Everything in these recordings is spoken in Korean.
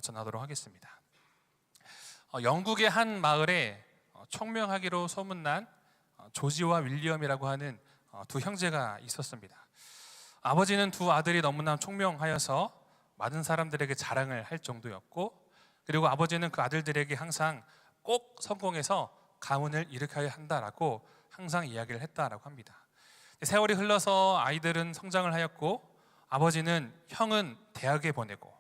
전하도록 하겠습니다. 영국의 한 마을에 총명하기로 소문난 조지와 윌리엄이라고 하는 두 형제가 있었습니다. 아버지는 두 아들이 너무나 총명하여서 많은 사람들에게 자랑을 할 정도였고, 그리고 아버지는 그 아들들에게 항상 꼭 성공해서 가문을 일으켜야 한다라고 항상 이야기를 했다라고 합니다. 세월이 흘러서 아이들은 성장을 하였고, 아버지는 형은 대학에 보내고,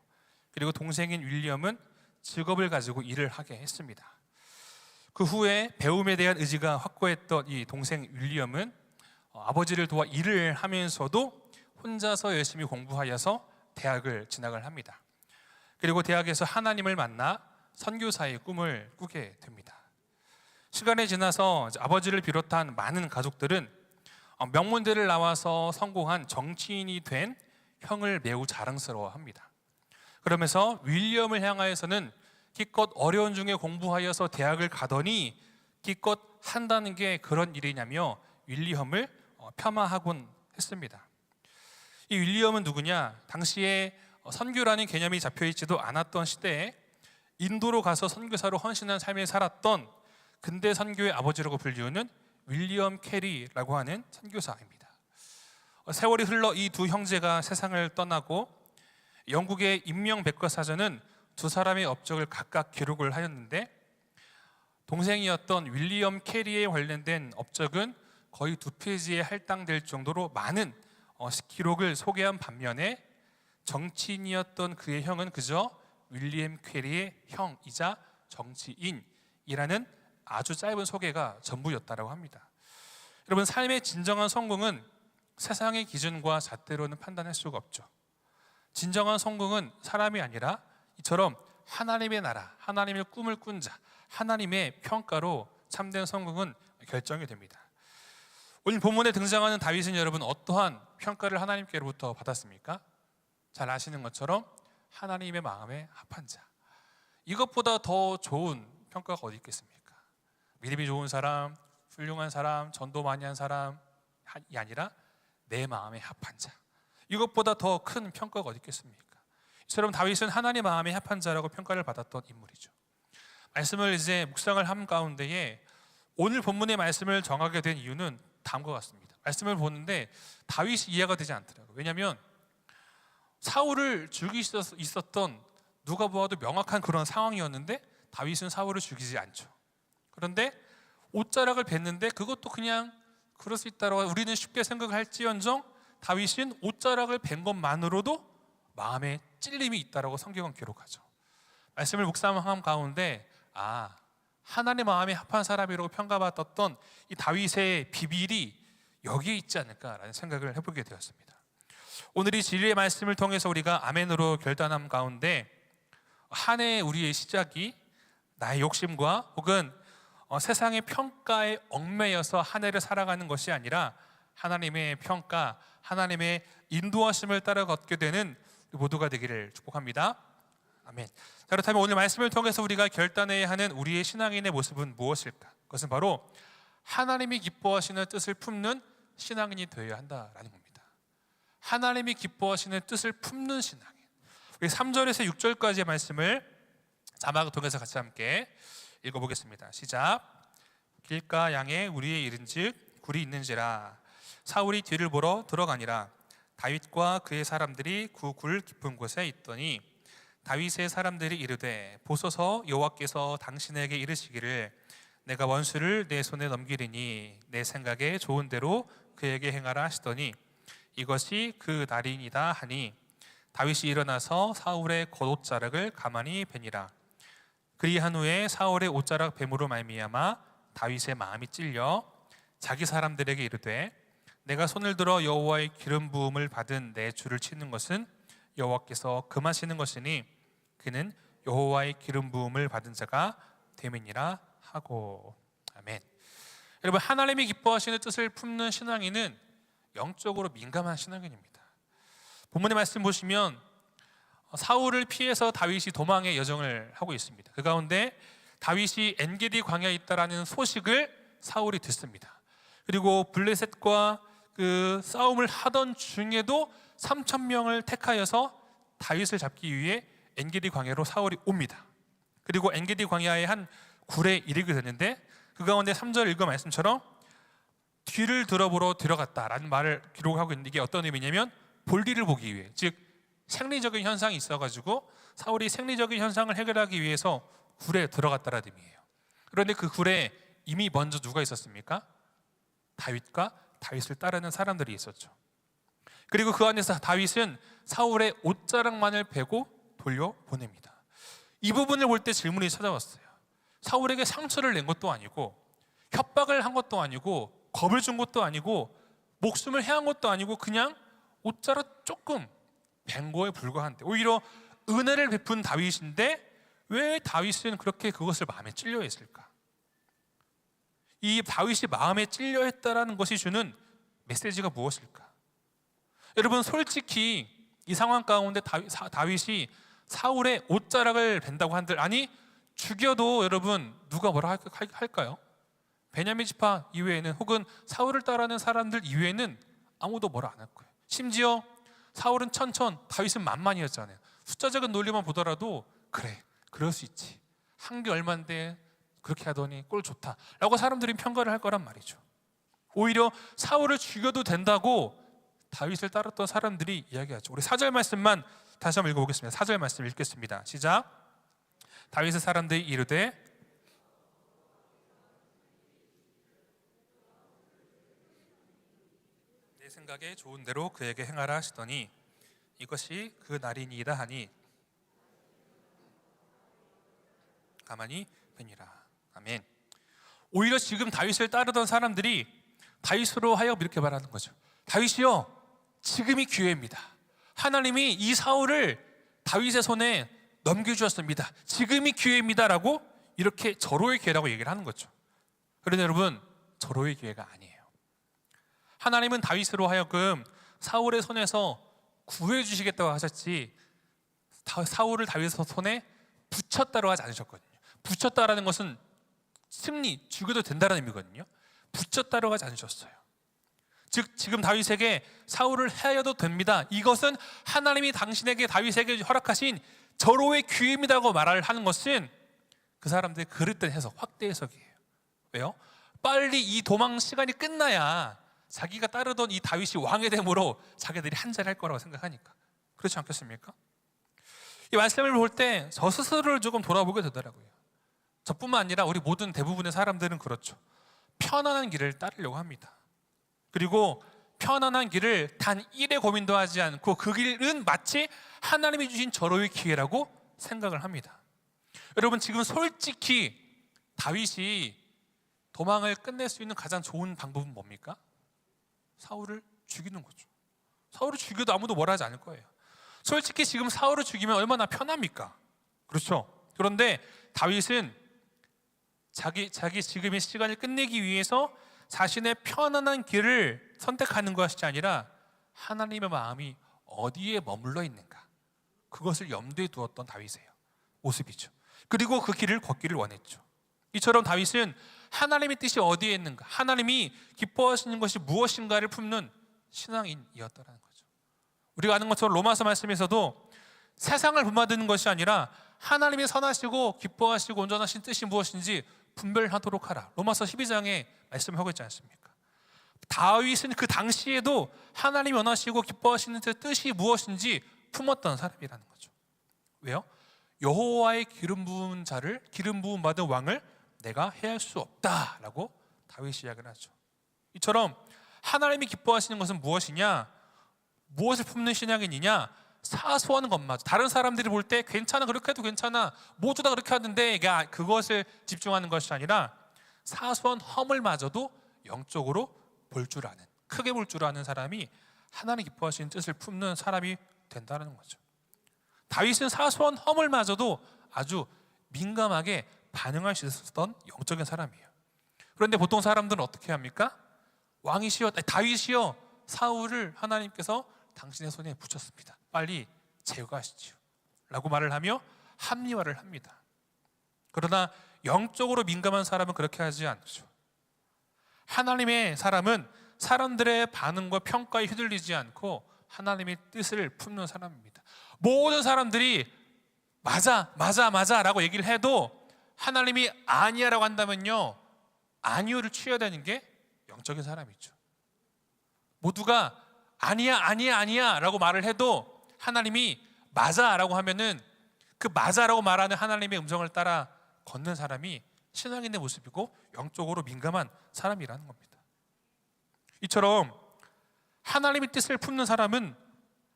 그리고 동생인 윌리엄은 직업을 가지고 일을 하게 했습니다. 그 후에 배움에 대한 의지가 확고했던 이 동생 윌리엄은 아버지를 도와 일을 하면서도 혼자서 열심히 공부하여서 대학을 진학을 합니다. 그리고 대학에서 하나님을 만나 선교사의 꿈을 꾸게 됩니다. 시간이 지나서 아버지를 비롯한 많은 가족들은 명문대를 나와서 성공한 정치인이 된 형을 매우 자랑스러워합니다. 그러면서 윌리엄을 향하여서는 기껏 어려운 중에 공부하여서 대학을 가더니 기껏 한다는 게 그런 일이냐며 윌리엄을 폄하하곤 했습니다. 이 윌리엄은 누구냐? 당시에 선교라는 개념이 잡혀있지도 않았던 시대에 인도로 가서 선교사로 헌신한 삶을 살았던 근대 선교의 아버지라고 불리우는 윌리엄 캐리라고 하는 선교사입니다. 세월이 흘러 이 두 형제가 세상을 떠나고 영국의 인명백과사전은 두 사람의 업적을 각각 기록을 하였는데, 동생이었던 윌리엄 캐리에 관련된 업적은 거의 2페이지에 할당될 정도로 많은 기록을 소개한 반면에 정치인이었던 그의 형은 그저 윌리엄 캐리의 형이자 정치인이라는 아주 짧은 소개가 전부였다고 합니다. 여러분, 삶의 진정한 성공은 세상의 기준과 잣대로는 판단할 수가 없죠. 진정한 성공은 사람이 아니라 이처럼 하나님의 나라, 하나님의 꿈을 꾼 자, 하나님의 평가로 참된 성공은 결정이 됩니다. 오늘 본문에 등장하는 다윗은 여러분 어떠한 평가를 하나님께로부터 받았습니까? 잘 아시는 것처럼 하나님의 마음에 합한 자. 이것보다 더 좋은 평가가 어디 있겠습니까? 믿음이 좋은 사람, 훌륭한 사람, 전도 많이 한 사람이 아니라 내 마음에 합한 자. 이것보다 더 큰 평가가 어디 있겠습니까? 이처럼 다윗은 하나님 마음에 합한 자라고 평가를 받았던 인물이죠. 말씀을 이제 묵상을 한 가운데에 오늘 본문의 말씀을 정하게 된 이유는 다음과 같습니다. 말씀을 보는데 다윗이 이해가 되지 않더라고요. 왜냐하면 사울을 죽이기 있었던 누가 보아도 명확한 그런 상황이었는데 다윗은 사울을 죽이지 않죠. 그런데 옷자락을 뱉는데 그것도 그냥 그럴 수 있다라고 우리는 쉽게 생각할지언정 다윗은 옷자락을 뱉은 것만으로도 마음에 찔림이 있다라고 성경은 기록하죠. 말씀을 묵상한 가운데 하나님 마음에 합한 사람이라고 평가받았던 이 다윗의 비밀이 여기에 있지 않을까라는 생각을 해보게 되었습니다. 오늘 이 진리의 말씀을 통해서 우리가 아멘으로 결단함 가운데 한 해의 우리의 시작이 나의 욕심과 혹은 세상의 평가에 얽매여서 한 해를 살아가는 것이 아니라 하나님의 평가, 하나님의 인도하심을 따라 걷게 되는 모두가 되기를 축복합니다. 아멘. 자, 그렇다면 오늘 말씀을 통해서 우리가 결단해야 하는 우리의 신앙인의 모습은 무엇일까? 그것은 바로 하나님이 기뻐하시는 뜻을 품는 신앙인이 되어야 한다라는 겁니다. 하나님이 기뻐하시는 뜻을 품는 신앙인. 우리 3절에서 6절까지의 말씀을 자막을 통해서 같이 함께 읽어보겠습니다. 시작. 길가 양에 우리의 이른즉 굴이 있는지라 사울이 뒤를 보러 들어가니라. 다윗과 그의 사람들이 그 굴 깊은 곳에 있더니 다윗의 사람들이 이르되 보소서 여호와께서 당신에게 이르시기를 내가 원수를 내 손에 넘기리니 내 생각에 좋은 대로 그에게 행하라 하시더니 이것이 그 날이니이다 하니 다윗이 일어나서 사울의 겉옷자락을 가만히 베니라. 그리한 후에 사울의 옷자락 뱀으로 말미암아 다윗의 마음이 찔려 자기 사람들에게 이르되 내가 손을 들어 여호와의 기름 부음을 받은 내 주를 치는 것은 여호와께서 금하시는 것이니 그는 여호와의 기름 부음을 받은 자가 됨이니라 하고. 아멘. 여러분, 하나님이 기뻐하시는 뜻을 품는 신앙인은 영적으로 민감한 신앙인입니다. 본문의 말씀 보시면 사울을 피해서 다윗이 도망의 여정을 하고 있습니다. 그 가운데 다윗이 엔게디 광야에 있다라는 소식을 사울이 듣습니다. 그리고 블레셋과 그 싸움을 하던 중에도 3,000명을 택하여서 다윗을 잡기 위해 엔게디 광야로 사울이 옵니다. 그리고 엔게디 광야의 한 굴에 이르게 되는데 그 가운데 3절 읽은 말씀처럼 뒤를 들어보러 들어갔다라는 말을 기록하고 있는데 이게 어떤 의미냐면 볼일을 보기 위해, 즉 생리적인 현상이 있어가지고 사울이 생리적인 현상을 해결하기 위해서 굴에 들어갔다라는 의미예요. 그런데 그 굴에 이미 먼저 누가 있었습니까? 다윗과 다윗을 따르는 사람들이 있었죠. 그리고 그 안에서 다윗은 사울의 옷자락만을 베고 돌려보냅니다. 이 부분을 볼 때 질문이 찾아왔어요. 사울에게 상처를 낸 것도 아니고 협박을 한 것도 아니고 겁을 준 것도 아니고 목숨을 해한 것도 아니고 그냥 옷자락 조금 벤 거에 불과한데 오히려 은혜를 베푼 다윗인데 왜 다윗은 그렇게 그것을 마음에 찔려 했을까? 이 다윗이 마음에 찔려 했다라는 것이 주는 메시지가 무엇일까? 여러분, 솔직히 이 상황 가운데 다윗이 사울의 옷자락을 벤다고 한들, 아니 죽여도 여러분 누가 뭐라 할까요? 베냐민 지파 이외에는, 혹은 사울을 따르는 사람들 이외에는 아무도 뭐라 안 할 거예요. 심지어 사울은 천천, 다윗은 만만이었잖아요. 숫자적인 논리만 보더라도 그래, 그럴 수 있지, 한 게 얼만데 그렇게 하더니 꼴 좋다 라고 사람들이 평가를 할 거란 말이죠. 오히려 사울을 죽여도 된다고 다윗을 따랐던 사람들이 이야기하죠. 우리 4절 말씀만 다시 한번 읽어보겠습니다. 4절 말씀 읽겠습니다. 시작. 다윗의 사람들이 이르되 내 생각에 좋은 대로 그에게 행하라 하시더니 이것이 그 날이니이다 하니 가만히 뵈니라. 아멘. 오히려 지금 다윗을 따르던 사람들이 다윗으로 하여금 이렇게 말하는 거죠. 다윗이요, 지금이 기회입니다. 하나님이 이 사울을 다윗의 손에 넘겨주었습니다. 지금이 기회입니다 라고 이렇게 절호의 기회라고 얘기를 하는 거죠. 그런데 여러분, 절호의 기회가 아니에요. 하나님은 다윗으로 하여금 사울의 손에서 구해주시겠다고 하셨지 사울을 다윗의 손에 붙였다고 하지 않으셨거든요. 붙였다라는 것은 승리, 죽여도 된다는 의미거든요. 붙였다고 하지 않으셨어요. 즉 지금 다윗에게 사울을 해야도 됩니다, 이것은 하나님이 당신에게 다윗에게 허락하신 절호의 기회입니다라고 말을 하는 것은 그 사람들의 그릇된 해석, 확대 해석이에요. 왜요? 빨리 이 도망 시간이 끝나야 자기가 따르던 이 다윗이 왕이 됨으로 자기들이 한잔할 거라고 생각하니까. 그렇지 않겠습니까? 이 말씀을 볼 때 저 스스로를 조금 돌아보게 되더라고요. 저뿐만 아니라 우리 모든 대부분의 사람들은 그렇죠. 편안한 길을 따르려고 합니다. 그리고 편안한 길을 단 1의 고민도 하지 않고 그 길은 마치 하나님이 주신 절호의 기회라고 생각을 합니다. 여러분, 지금 솔직히 다윗이 도망을 끝낼 수 있는 가장 좋은 방법은 뭡니까? 사울을 죽이는 거죠. 사울을 죽여도 아무도 뭐라 하지 않을 거예요. 솔직히 지금 사울을 죽이면 얼마나 편합니까? 그렇죠? 그런데 다윗은 자기 지금의 시간을 끝내기 위해서 자신의 편안한 길을 선택하는 것이 아니라 하나님의 마음이 어디에 머물러 있는가, 그것을 염두에 두었던 다윗의 모습이죠. 그리고 그 길을 걷기를 원했죠. 이처럼 다윗은 하나님의 뜻이 어디에 있는가, 하나님이 기뻐하시는 것이 무엇인가를 품는 신앙인이었다는 거죠. 우리가 아는 것처럼 로마서 말씀에서도 세상을 본받는 것이 아니라 하나님이 선하시고 기뻐하시고 온전하신 뜻이 무엇인지 분별하도록 하라, 로마서 12장에 말씀하고 있지 않습니까? 다윗은 그 당시에도 하나님이 원하시고 기뻐하시는 뜻이 무엇인지 품었던 사람이라는 거죠. 왜요? 여호와의 기름 부은 자를, 기름 부음 받은 왕을 내가 해할 수 없다라고 다윗이 이야기를 하죠. 이처럼 하나님이 기뻐하시는 것은 무엇이냐, 무엇을 품는 신앙인이냐, 사소한 것마저 다른 사람들이 볼 때 괜찮아, 그렇게 해도 괜찮아, 모두 다 그렇게 하는데 그것을 집중하는 것이 아니라 사소한 허물마저도 영적으로 볼 줄 아는, 크게 볼 줄 아는 사람이 하나님 기뻐하시는 뜻을 품는 사람이 된다는 거죠. 다윗은 사소한 허물마저도 아주 민감하게 반응할 수 있었던 영적인 사람이에요. 그런데 보통 사람들은 어떻게 합니까? 왕이시여, 다윗이여, 사울을 하나님께서 당신의 손에 붙였습니다, 빨리 제거하시지요 라고 말을 하며 합리화를 합니다. 그러나 영적으로 민감한 사람은 그렇게 하지 않죠. 하나님의 사람은 사람들의 반응과 평가에 휘둘리지 않고 하나님의 뜻을 품는 사람입니다. 모든 사람들이 맞아 라고 얘기를 해도 하나님이 아니야라고 한다면요, 아니요를 취해야 되는 게 영적인 사람이죠. 모두가 아니야 라고 말을 해도 하나님이 맞아라고 하면은 그 맞아라고 말하는 하나님의 음성을 따라 걷는 사람이 신앙인의 모습이고 영적으로 민감한 사람이라는 겁니다. 이처럼 하나님의 뜻을 품는 사람은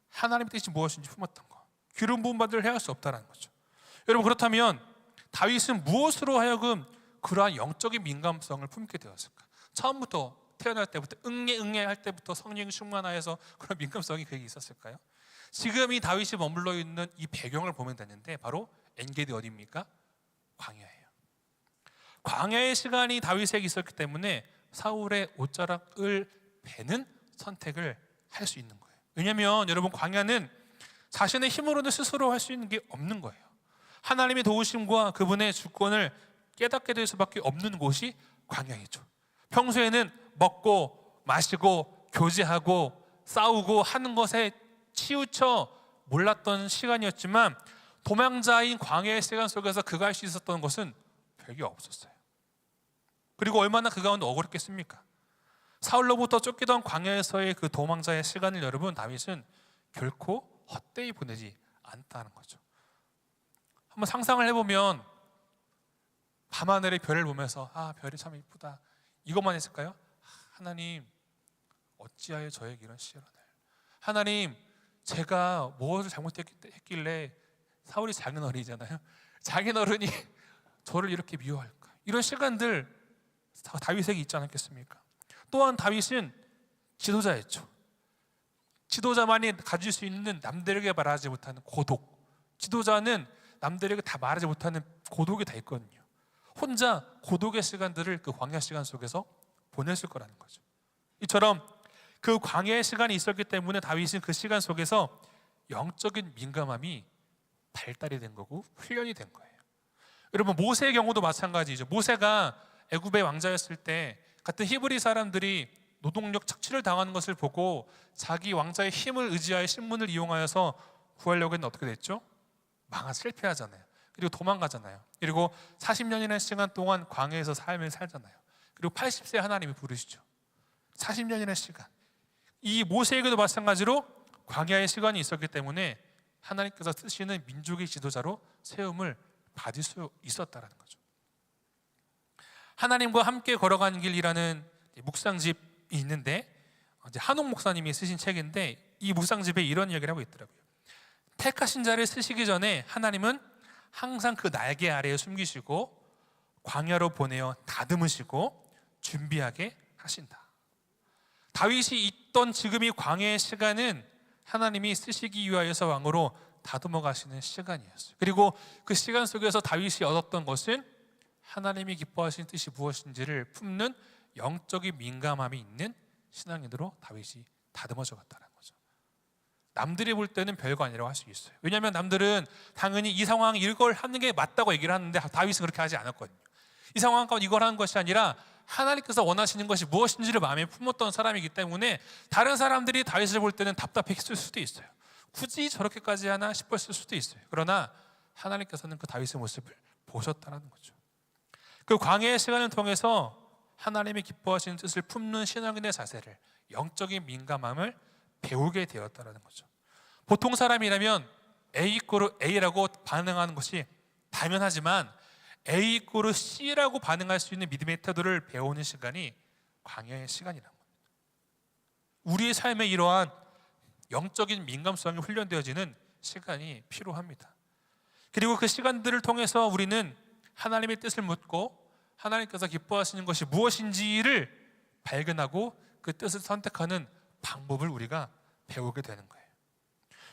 하나님의 뜻이 무엇인지 품었던 거, 기름 부음 받을 헤아릴 수 없다는 거죠. 여러분, 그렇다면 다윗은 무엇으로 하여금 그러한 영적인 민감성을 품게 되었을까? 처음부터 태어날 때부터 응애 할 때부터 성령이 충만하여서 그런 민감성이 그에게 있었을까요? 지금 이 다윗이 머물러 있는 이 배경을 보면 되는데 바로 엔게디 어디입니까? 광야예요. 광야의 시간이 다윗에게 있었기 때문에 사울의 옷자락을 베는 선택을 할 수 있는 거예요. 왜냐하면 여러분, 광야는 자신의 힘으로는 스스로 할 수 있는 게 없는 거예요. 하나님의 도우심과 그분의 주권을 깨닫게 될 수밖에 없는 곳이 광야이죠. 평소에는 먹고 마시고 교제하고 싸우고 하는 것에 치우쳐 몰랐던 시간이었지만 도망자인 광야의 시간 속에서 그가 할 수 있었던 것은 별게 없었어요. 그리고 얼마나 그 가운데 억울했겠습니까? 사울로부터 쫓기던 광야에서의 그 도망자의 시간을 여러분, 다윗은 결코 헛되이 보내지 않다는 거죠. 한번 상상을 해보면 밤하늘의 별을 보면서 별이 참 이쁘다, 이것만 했을까요? 하나님, 어찌하여 저에게 이런 시련을, 하나님, 제가 무엇을 잘못했길래, 사울이 장인어른이잖아요. 장인어른이 저를 이렇게 미워할까? 이런 시간들 다윗에게 있지 않았겠습니까? 또한 다윗은 지도자였죠. 지도자만이 가질 수 있는 남들에게 말하지 못하는 고독, 지도자는 남들에게 다 말하지 못하는 고독이 다 있거든요. 혼자 고독의 시간들을 그 광야 시간 속에서 보냈을 거라는 거죠. 이처럼 그 광야의 시간이 있었기 때문에 다윗은 그 시간 속에서 영적인 민감함이 발달이 된 거고 훈련이 된 거예요. 여러분, 모세의 경우도 마찬가지죠. 모세가 애굽의 왕자였을 때 같은 히브리 사람들이 노동력 착취를 당하는 것을 보고 자기 왕자의 힘을 의지하여 신문을 이용하여서 구하려고 했는데 어떻게 됐죠? 실패하잖아요. 그리고 도망가잖아요. 그리고 40년이라는 시간 동안 광야에서 삶을 살잖아요. 그리고 80세 하나님이 부르시죠. 40년이라는 시간. 이 모세에게도 마찬가지로 광야의 시간이 있었기 때문에 하나님께서 쓰시는 민족의 지도자로 세움을 받을 수 있었다는 거죠. 하나님과 함께 걸어가는 길이라는 묵상집이 있는데, 한옥 목사님이 쓰신 책인데 이 묵상집에 이런 이야기를 하고 있더라고요. 택하신 자를 쓰시기 전에 하나님은 항상 그 날개 아래에 숨기시고 광야로 보내어 다듬으시고 준비하게 하신다. 다윗이 있던 지금 이 광야의 시간은 하나님이 쓰시기 위하여서 왕으로 다듬어 가시는 시간이었어요. 그리고 그 시간 속에서 다윗이 얻었던 것은 하나님이 기뻐하시는 뜻이 무엇인지를 품는 영적인 민감함이 있는 신앙인으로 다윗이 다듬어져 갔다는 거죠. 남들이 볼 때는 별거 아니라고 할 수 있어요. 왜냐하면 남들은 당연히 이 상황 이걸 하는 게 맞다고 얘기를 하는데 다윗은 그렇게 하지 않았거든요. 이 상황 가운데 이걸 하는 것이 아니라 하나님께서 원하시는 것이 무엇인지를 마음에 품었던 사람이기 때문에 다른 사람들이 다윗을 볼 때는 답답했을 수도 있어요. 굳이 저렇게까지 하나 싶었을 수도 있어요. 그러나 하나님께서는 그 다윗의 모습을 보셨다는 거죠. 그 광야의 시간을 통해서 하나님이 기뻐하시는 뜻을 품는 신앙인의 자세를, 영적인 민감함을 배우게 되었다는 거죠. 보통 사람이라면 A라고 반응하는 것이 당연하지만 C라고 반응할 수 있는 믿음의 태도를 배우는 시간이 광야의 시간이라는 겁니다. 우리의 삶에 이러한 영적인 민감성이 훈련되어지는 시간이 필요합니다. 그리고 그 시간들을 통해서 우리는 하나님의 뜻을 묻고 하나님께서 기뻐하시는 것이 무엇인지를 발견하고 그 뜻을 선택하는 방법을 우리가 배우게 되는 거예요.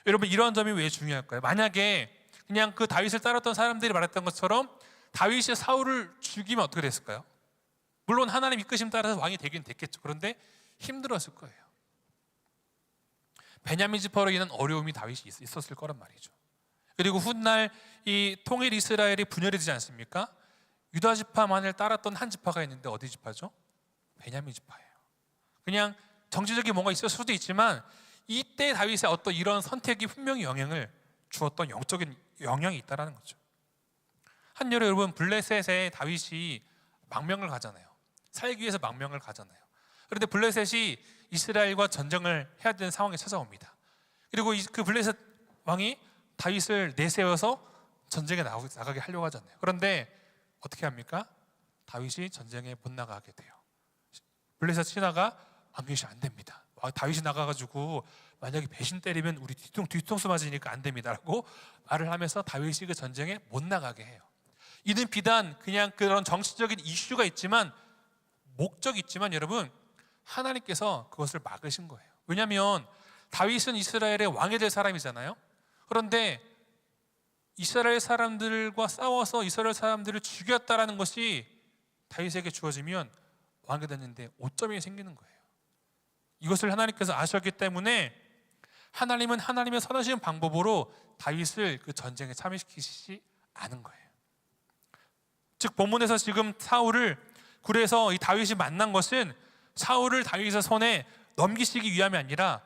여러분, 이러한 점이 왜 중요할까요? 만약에 그냥 그 다윗을 따랐던 사람들이 말했던 것처럼 다윗이 사울을 죽이면 어떻게 됐을까요? 물론 하나님 이끄심 따라서 왕이 되긴 됐겠죠. 그런데 힘들었을 거예요. 베냐민 지파로 인한 어려움이 다윗이 있었을 거란 말이죠. 그리고 훗날 이 통일 이스라엘이 분열되지 않습니까? 유다 지파만을 따랐던 한 지파가 있는데 어디 지파죠? 베냐민 지파예요. 그냥 정치적인 뭔가 있을 수도 있지만 이때 다윗의 어떤 이런 선택이 분명히 영향을 주었던 영적인 영향이 있다라는 거죠. 한여름 여러분, 블레셋에 다윗이 망명을 가잖아요. 살기 위해서 망명을 가잖아요. 그런데 블레셋이 이스라엘과 전쟁을 해야 되는 상황에 찾아옵니다. 그리고 그 블레셋 왕이 다윗을 내세워서 전쟁에 나가게 하려고 하잖아요. 그런데 어떻게 합니까? 다윗이 전쟁에 못 나가게 돼요. 블레셋 신하가 왕깃이 안 됩니다. 다윗이 나가가지고 만약에 배신 때리면 우리 뒤통수 맞으니까 안 됩니다라고 말을 하면서 다윗이 그 전쟁에 못 나가게 해요. 이는 비단 그냥 그런 정치적인 이슈가 있지만, 목적이 있지만 여러분, 하나님께서 그것을 막으신 거예요. 왜냐하면 다윗은 이스라엘의 왕이 될 사람이잖아요. 그런데 이스라엘 사람들과 싸워서 이스라엘 사람들을 죽였다라는 것이 다윗에게 주어지면 왕이 됐는데 오점이 생기는 거예요. 이것을 하나님께서 아셨기 때문에 하나님은 하나님의 선하신 방법으로 다윗을 그 전쟁에 참여시키시지 않은 거예요. 즉 본문에서 지금 사울을 굴에서 이 다윗이 만난 것은 사울을 다윗의 손에 넘기시기 위함이 아니라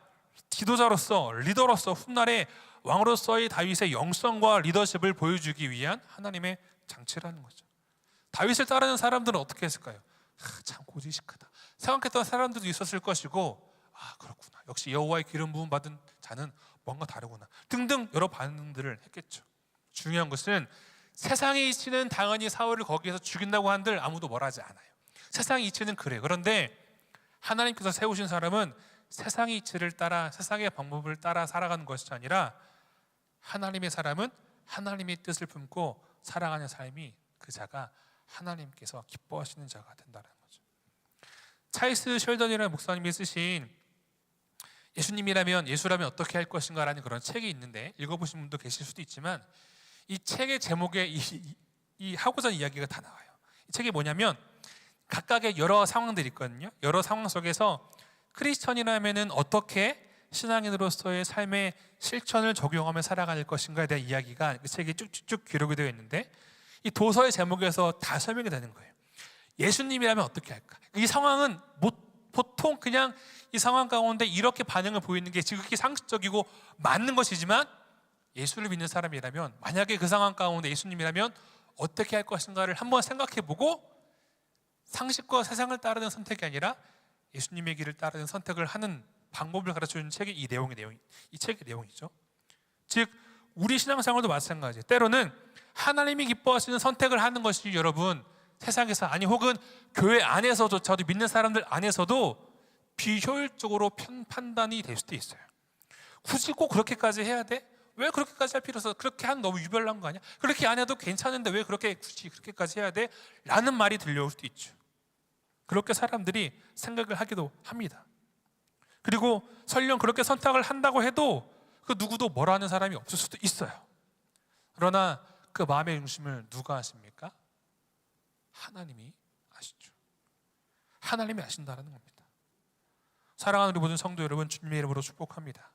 지도자로서, 리더로서, 훗날에 왕으로서의 다윗의 영성과 리더십을 보여주기 위한 하나님의 장치라는 거죠. 다윗을 따르는 사람들은 어떻게 했을까요? 참 고지식하다 생각했던 사람들도 있었을 것이고, 그렇구나, 역시 여호와의 기름 부음 받은 자는 뭔가 다르구나 등등 여러 반응들을 했겠죠. 중요한 것은 세상의 이치는 당연히 사울을 거기에서 죽인다고 한들 아무도 뭘 하지 않아요. 세상의 이치는 그래요. 그런데 하나님께서 세우신 사람은 세상의 이치를 따라, 세상의 방법을 따라 살아가는 것이 아니라 하나님의 사람은 하나님의 뜻을 품고 살아가는 삶이, 그 자가 하나님께서 기뻐하시는 자가 된다는 거죠. 찰스 셜던이라는 목사님이 쓰신 예수라면 어떻게 할 것인가 라는 그런 책이 있는데, 읽어보신 분도 계실 수도 있지만 이 책의 제목에 이 하고자 하는 이야기가 다 나와요. 이 책이 뭐냐면 각각의 여러 상황들이 있거든요. 여러 상황 속에서 크리스천이라면 어떻게 신앙인으로서의 삶의 실천을 적용하며 살아갈 것인가에 대한 이야기가 그 책에 쭉쭉쭉 기록이 되어 있는데, 이 도서의 제목에서 다 설명이 되는 거예요. 예수님이라면 어떻게 할까? 이 상황은 보통 그냥 이 상황 가운데 이렇게 반응을 보이는 게 지극히 상식적이고 맞는 것이지만, 예수를 믿는 사람이라면 만약에 그 상황 가운데 예수님이라면 어떻게 할 것인가를 한번 생각해보고 상식과 세상을 따르는 선택이 아니라 예수님의 길을 따르는 선택을 하는 방법을 가르쳐주는 책이 이 책의 내용이죠. 즉 우리 신앙생활도 마찬가지예요. 때로는 하나님이 기뻐하시는 선택을 하는 것이 여러분 세상에서, 아니 혹은 교회 안에서조차도, 믿는 사람들 안에서도 비효율적으로 판단이 될 수도 있어요. 굳이 꼭 그렇게까지 해야 돼? 왜 그렇게까지 할 필요 없어? 그렇게 하면 너무 유별난 거 아니야? 그렇게 안 해도 괜찮은데 왜 굳이 그렇게까지 해야 돼? 라는 말이 들려올 수도 있죠. 그렇게 사람들이 생각을 하기도 합니다. 그리고 설령 그렇게 선택을 한다고 해도 그 누구도 뭐라 하는 사람이 없을 수도 있어요. 그러나 그 마음의 중심을 누가 아십니까? 하나님이 아시죠. 하나님이 아신다는 겁니다. 사랑하는 우리 모든 성도 여러분, 주님의 이름으로 축복합니다.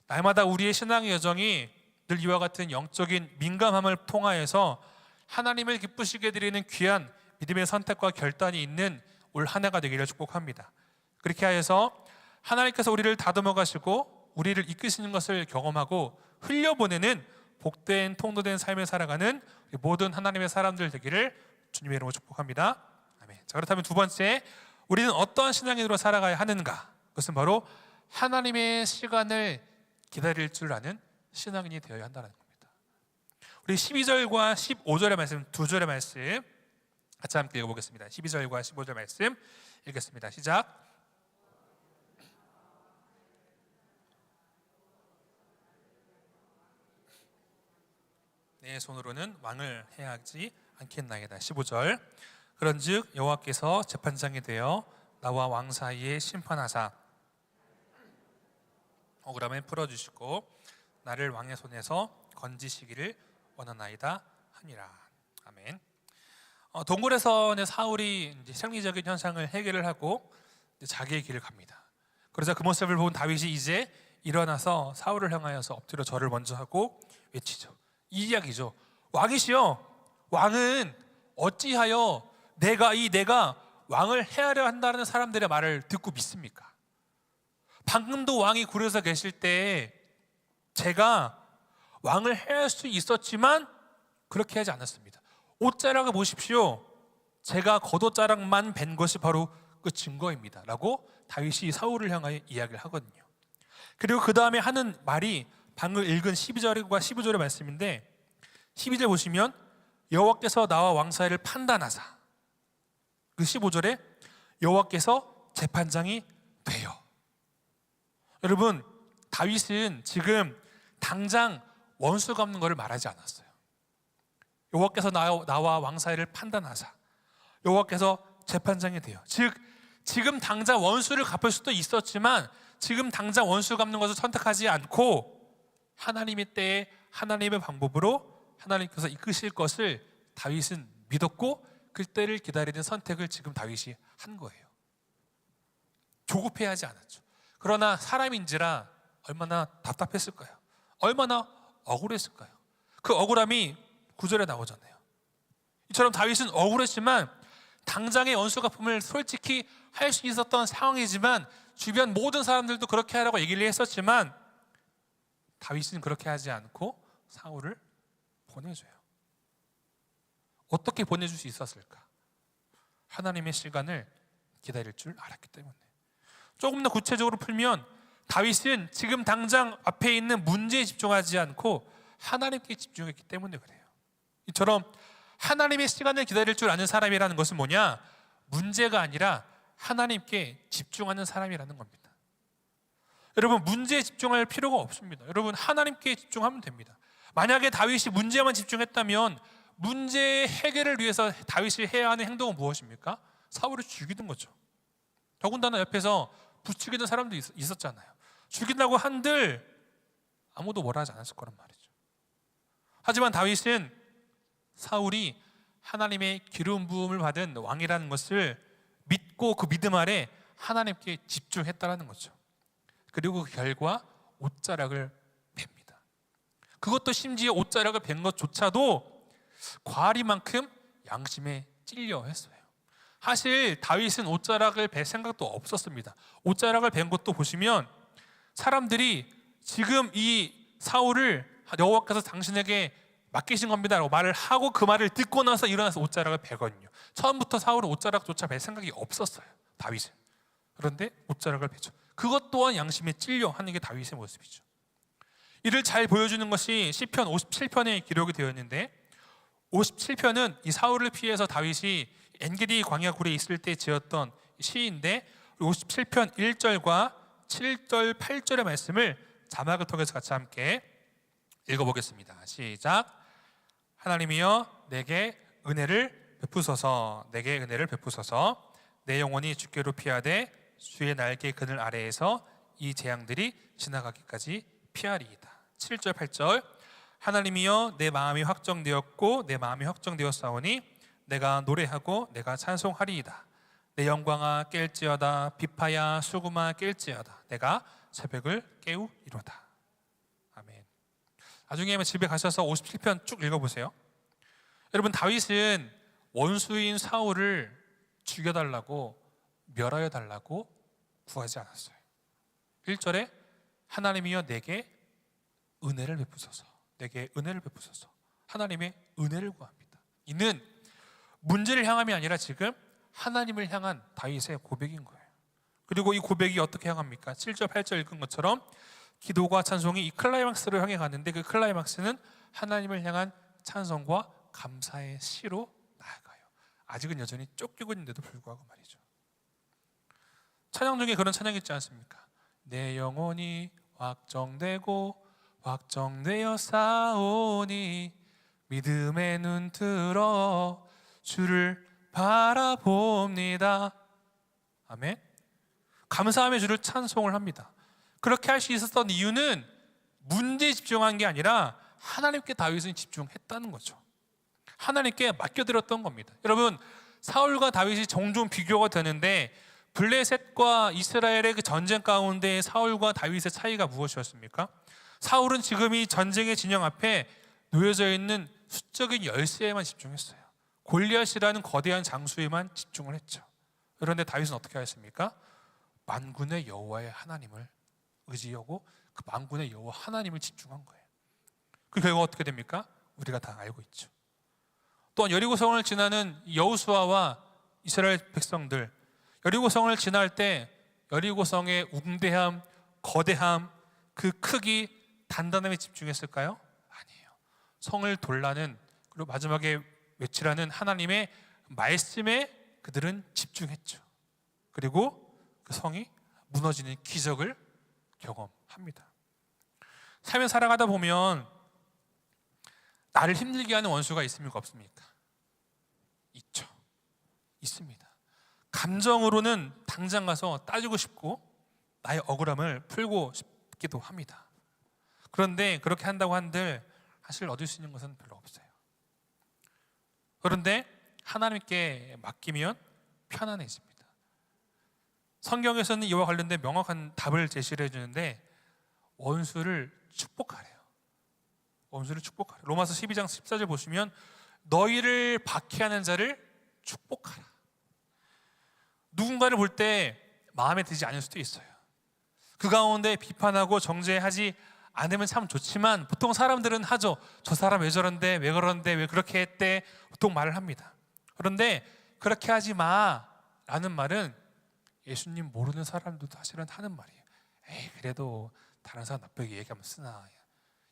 날마다 우리의 신앙의 여정이 늘 이와 같은 영적인 민감함을 통하여서 하나님을 기쁘시게 드리는 귀한 믿음의 선택과 결단이 있는 올 한 해가 되기를 축복합니다. 그렇게 하여서 하나님께서 우리를 다듬어 가시고 우리를 이끄시는 것을 경험하고 흘려보내는 복된 통로된 삶을 살아가는 모든 하나님의 사람들 되기를 주님의 이름으로 축복합니다. 아멘. 자, 그렇다면 두 번째, 우리는 어떠한 신앙인으로 살아가야 하는가? 그것은 바로 하나님의 시간을 기다릴 줄 아는 신앙인이 되어야 한다는 겁니다. 우리 12절과 15절의 말씀, 두 절의 말씀 같이 함께 읽어보겠습니다. 12절과 15절 말씀 읽겠습니다. 시작. 내 손으로는 왕을 해하지 않겠나이다. 15절. 그런즉 여호와께서 재판장이 되어 나와 왕 사이에 심판하사 억울함을 풀어주시고 나를 왕의 손에서 건지시기를 원하나이다 하니라. 아멘. 동굴에서 사울이 이제 생리적인 현상을 해결을 하고 자기의 길을 갑니다. 그러자 그 모습을 본 다윗이 이제 일어나서 사울을 향하여서 엎드려 절을 먼저 하고 외치죠. 이 이야기죠. 왕이시여, 왕은 어찌하여 내가 왕을 해하려 한다는 사람들의 말을 듣고 믿습니까? 방금도 왕이 굴에서 계실 때 제가 왕을 해야 할 수 있었지만 그렇게 하지 않았습니다. 옷자락을 보십시오. 제가 겉옷자락만 벤 것이 바로 그 증거입니다 라고 다윗이 사울을 향하여 이야기를 하거든요. 그리고 그 다음에 하는 말이 방금 읽은 12절과 15절의 말씀인데, 12절 보시면 여호와께서 나와 왕 사이를 판단하사, 그 15절에 여호와께서 재판장이 되어. 여러분, 다윗은 지금 당장 원수가 없는 것을 말하지 않았어요. 여호와께서 나와 왕 사이를 판단하사, 여호와께서 재판장이 되어. 즉 지금 당장 원수를 갚을 수도 있었지만 지금 당장 원수 갚는 것을 선택하지 않고 하나님의 때에 하나님의 방법으로 하나님께서 이끄실 것을 다윗은 믿었고 그 때를 기다리는 선택을 지금 다윗이 한 거예요. 조급해하지 않았죠. 그러나 사람인지라 얼마나 답답했을까요? 얼마나 억울했을까요? 그 억울함이 9절에 나오잖아요. 이처럼 다윗은 억울했지만 당장의 원수 갚음을 솔직히 할 수 있었던 상황이지만 주변 모든 사람들도 그렇게 하라고 얘기를 했었지만 다윗은 그렇게 하지 않고 사울을 보내줘요. 어떻게 보내줄 수 있었을까? 하나님의 시간을 기다릴 줄 알았기 때문에. 조금 더 구체적으로 풀면 다윗은 지금 당장 앞에 있는 문제에 집중하지 않고 하나님께 집중했기 때문에 그래요. 이처럼 하나님의 시간을 기다릴 줄 아는 사람이라는 것은 뭐냐? 문제가 아니라 하나님께 집중하는 사람이라는 겁니다. 여러분, 문제에 집중할 필요가 없습니다. 여러분, 하나님께 집중하면 됩니다. 만약에 다윗이 문제만 집중했다면 문제의 해결을 위해서 다윗이 해야 하는 행동은 무엇입니까? 사울을 죽이는 거죠. 더군다나 옆에서 부추기는 사람도 있었잖아요. 죽인다고 한들 아무도 뭐라 하지 않았을 거란 말이죠. 하지만 다윗은 사울이 하나님의 기름 부음을 받은 왕이라는 것을 믿고 그 믿음 아래 하나님께 집중했다라는 거죠. 그리고 그 결과 옷자락을 팹니다. 그것도 심지어 옷자락을 벤 것조차도 과리만큼 양심에 찔려 했어요. 사실 다윗은 옷자락을 벨 생각도 없었습니다. 옷자락을 벤 것도 보시면 사람들이 지금 이 사울을 여호와께서 당신에게 맡기신 겁니다 라고 말을 하고 그 말을 듣고 나서 일어나서 옷자락을 베거든요. 처음부터 사울은 옷자락조차 벨 생각이 없었어요, 다윗은. 그런데 옷자락을 베죠. 그것 또한 양심에 찔려 하는 게 다윗의 모습이죠. 이를 잘 보여주는 것이 시편 57편에 기록이 되어 있는데, 57편은 이 사울을 피해서 다윗이 엔게디 광야 굴에 있을 때 지었던 시인데, 57편 1절과 7절 8절의 말씀을 자막을 통해서 같이 함께 읽어보겠습니다. 시작. 하나님이여 내게 은혜를 베푸소서, 내게 은혜를 베푸소서. 내 영혼이 주께로 피하되 주의 날개 그늘 아래에서 이 재앙들이 지나가기까지 피하리이다. 7절 8절. 하나님이여 내 마음이 확정되었고 내 마음이 확정되었사오니 내가 노래하고 내가 찬송하리이다. 내 영광아 깰지어다, 비파야 수금아 깰지어다. 내가 새벽을 깨우리로다. 아멘. 나중에 집에 가셔서 57편 쭉 읽어보세요. 여러분, 다윗은 원수인 사울을 죽여달라고, 멸하여 달라고 구하지 않았어요. 1절에 하나님이여 내게 은혜를 베푸소서, 내게 은혜를 베푸소서. 하나님의 은혜를 구합니다. 이는 문제를 향함이 아니라 지금 하나님을 향한 다윗의 고백인 거예요. 그리고 이 고백이 어떻게 향합니까? 7절 8절 읽은 것처럼 기도와 찬송이 이 클라이막스를 향해 가는데, 그 클라이막스는 하나님을 향한 찬송과 감사의 시로 나아가요. 아직은 여전히 쫓기고 있는데도 불구하고 말이죠. 찬양 중에 그런 찬양이 있지 않습니까? 내 영혼이 확정되고 확정되어 싸우니 믿음의 눈 들어 주를 바라봅니다. 아멘. 감사함의 주를 찬송을 합니다. 그렇게 할 수 있었던 이유는 문제에 집중한 게 아니라 하나님께 다윗은 집중했다는 거죠. 하나님께 맡겨드렸던 겁니다. 여러분, 사울과 다윗이 종종 비교가 되는데 블레셋과 이스라엘의 그 전쟁 가운데 사울과 다윗의 차이가 무엇이었습니까? 사울은 지금 이 전쟁의 진영 앞에 놓여져 있는 수적인 열세에만 집중했어요. 골리앗이라는 거대한 장수에만 집중을 했죠. 그런데 다윗은 어떻게 하였습니까? 만군의 여호와의 하나님을 의지하고 그 만군의 여호와 하나님을 집중한 거예요. 그 결과가 어떻게 됩니까? 우리가 다 알고 있죠. 또한 여리고성을 지나는 여호수아와 이스라엘 백성들, 여리고성을 지날 때 여리고성의 웅대함, 거대함, 그 크기, 단단함에 집중했을까요? 아니에요. 성을 돌라는, 그리고 마지막에 외치라는 하나님의 말씀에 그들은 집중했죠. 그리고 그 성이 무너지는 기적을 경험합니다. 삶을 살아가다 보면 나를 힘들게 하는 원수가 있습니까? 없습니까? 있죠. 있습니다. 감정으로는 당장 가서 따지고 싶고 나의 억울함을 풀고 싶기도 합니다. 그런데 그렇게 한다고 한들 사실 얻을 수 있는 것은 별로 없어요. 그런데 하나님께 맡기면 편안해집니다. 성경에서는 이와 관련된 명확한 답을 제시를 해주는데 원수를 축복하래요. 원수를 축복하래요. 로마서 12장 14절 보시면 너희를 박해하는 자를 축복하라. 누군가를 볼 때 마음에 들지 않을 수도 있어요. 그 가운데 비판하고 정죄하지 않으면 참 좋지만 보통 사람들은 하죠. 저 사람 왜 저런데, 왜 그러는데, 왜 그렇게 했대, 보통 말을 합니다. 그런데 그렇게 하지 마라는 말은 예수님 모르는 사람도 사실은 하는 말이에요. 에이, 그래도 다른 사람 나쁘게 얘기하면 쓰나.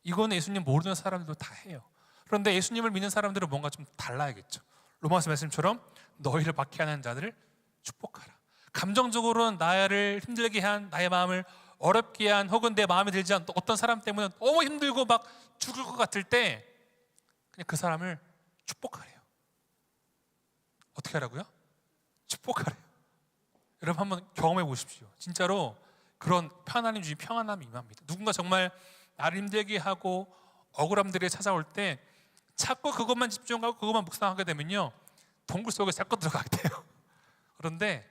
이건 예수님 모르는 사람들도 다 해요. 그런데 예수님을 믿는 사람들은 뭔가 좀 달라야겠죠. 로마서 말씀처럼 너희를 박해하는 자들을 축복하라. 감정적으로는 나를 힘들게 한, 나의 마음을 어렵게 한, 혹은 내 마음에 들지 않은 어떤 사람 때문에 너무 힘들고 막 죽을 것 같을 때 그냥 그 사람을 축복하래요. 어떻게 하라고요? 축복하래요. 여러분 한번 경험해 보십시오. 진짜로 그런 하나님 주신 평안함이 임합니다. 누군가 정말 나를 힘들게 하고 억울함들이 찾아올 때 자꾸 그것만 집중하고 그것만 묵상하게 되면요, 동굴 속에 자꾸 들어가게 돼요. 그런데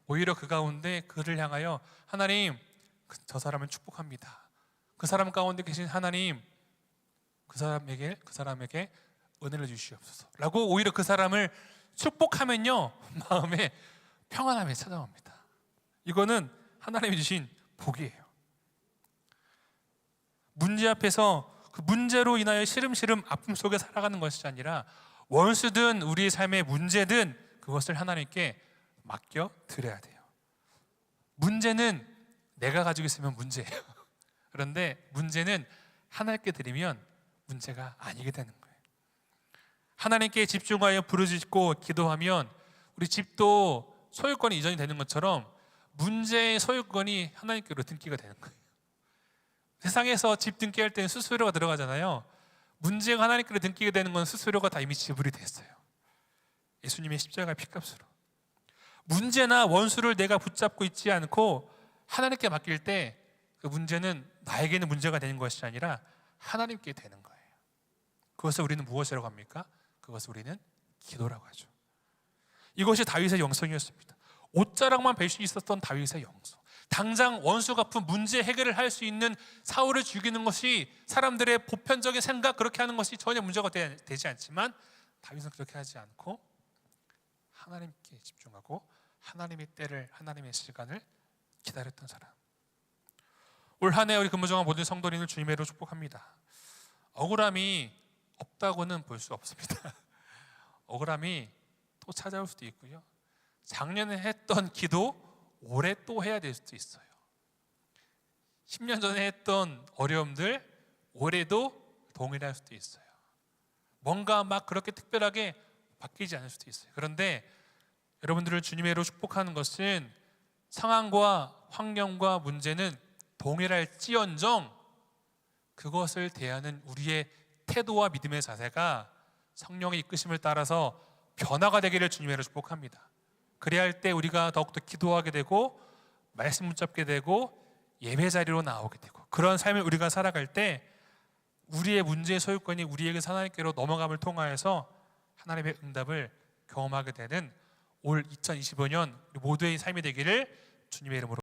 오히려 그 가운데 그를 향하여 하나님, 저 사람을 축복합니다. 그 사람 가운데 계신 하나님, 그 사람에게 은혜를 주시옵소서 라고 오히려 그 사람을 축복하면요, 마음에 평안함이 찾아옵니다. 이거는 하나님이 주신 복이에요. 문제 앞에서 그 문제로 인하여 시름시름 아픔 속에 살아가는 것이 아니라 원수든 우리의 삶의 문제든 그것을 하나님께 맡겨 드려야 돼요. 문제는 내가 가지고 있으면 문제예요. 그런데 문제는 하나님께 드리면 문제가 아니게 되는 거예요. 하나님께 집중하여 부르짖고 기도하면 우리 집도 소유권이 이전이 되는 것처럼 문제의 소유권이 하나님께로 등기가 되는 거예요. 세상에서 집 등기할 때는 수수료가 들어가잖아요. 문제가 하나님께로 등기가 되는 건 수수료가 다 이미 지불이 됐어요. 예수님의 십자가의 피값으로. 문제나 원수를 내가 붙잡고 있지 않고 하나님께 맡길 때 그 문제는 나에게는 문제가 되는 것이 아니라 하나님께 되는 거예요. 그것을 우리는 무엇이라고 합니까? 그것을 우리는 기도라고 하죠. 이것이 다윗의 영성이었습니다. 옷자락만 뵐 수 있었던 다윗의 영성. 당장 원수 갚은 문제 해결을 할 수 있는 사울을 죽이는 것이 사람들의 보편적인 생각, 그렇게 하는 것이 전혀 문제가 되지 않지만 다윗은 그렇게 하지 않고 하나님께 집중하고 하나님의 때를, 하나님의 시간을 기다렸던 사람. 올 한 해 우리 근무정한 모든 성도님을 주님의 이름으로 축복합니다. 억울함이 없다고는 볼 수 없습니다. 억울함이 또 찾아올 수도 있고요, 작년에 했던 기도 올해 또 해야 될 수도 있어요. 10년 전에 했던 어려움들 올해도 동일할 수도 있어요. 뭔가 막 그렇게 특별하게 바뀌지 않을 수도 있어요. 그런데 여러분들을 주님의 이름으로 축복하는 것은 상황과 환경과 문제는 동일할지언정 그것을 대하는 우리의 태도와 믿음의 자세가 성령의 이끄심을 따라서 변화가 되기를 주님의 이름으로 축복합니다. 그래야 할 때 우리가 더욱더 기도하게 되고 말씀 붙잡게 되고 예배 자리로 나오게 되고, 그런 삶을 우리가 살아갈 때 우리의 문제의 소유권이 우리에게 하나님께로 넘어감을 통하여서 하나님의 응답을 경험하게 되는 올 2025년 우리 모두의 삶이 되기를 주님의 이름으로